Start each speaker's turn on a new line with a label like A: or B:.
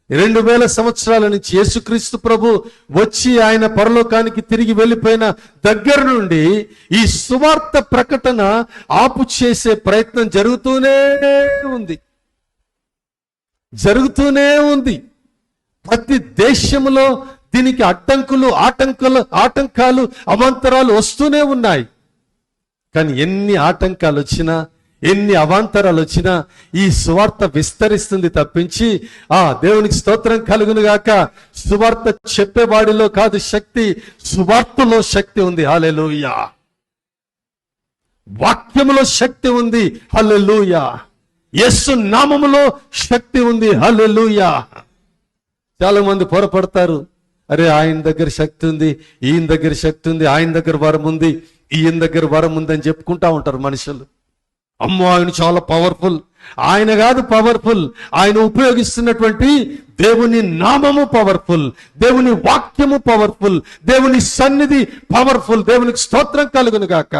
A: 2000 సంవత్సరాల నుంచి యేసుక్రీస్తు ప్రభు వచ్చి ఆయన పరలోకానికి తిరిగి వెళ్ళిపోయిన దగ్గర నుండి ఈ సువార్త ప్రకటన ఆపు చేసే ప్రయత్నం జరుగుతూనే ఉంది. ప్రతి దేశంలో దీనికి ఆటంకాలు అవాంతరాలు వస్తూనే ఉన్నాయి. కానీ ఎన్ని ఆటంకాలు వచ్చినా, ఎన్ని అవాంతరాలు వచ్చినా ఈ సువార్త విస్తరిస్తుంది తప్పించి దేవునికి స్తోత్రం కలుగును గాక. సువార్త చెప్పేవాడిలో కాదు శక్తి, సువార్తలో శక్తి ఉంది. హల్లెలూయా. వాక్యములో శక్తి ఉంది. హల్లెలూయా. యేసు నామములో శక్తి ఉంది. హల్లెలూయా. చాలా మంది పొరపడతారు, అరే ఆయన దగ్గర శక్తి ఉంది, ఈయన దగ్గర శక్తి ఉంది, ఆయన దగ్గర వరం ఉంది, ఈయన దగ్గర వరం ఉంది అని చెప్పుకుంటా ఉంటారు మనుషులు. అమ్మో ఆయన చాలా పవర్ఫుల్. ఆయన కాదు పవర్ఫుల్, ఆయన ఉపయోగిస్తున్నటువంటి దేవుని నామము పవర్ఫుల్, దేవుని వాక్యము పవర్ఫుల్, దేవుని సన్నిధి పవర్ఫుల్. దేవునికి స్తోత్రం కలుగును గాక.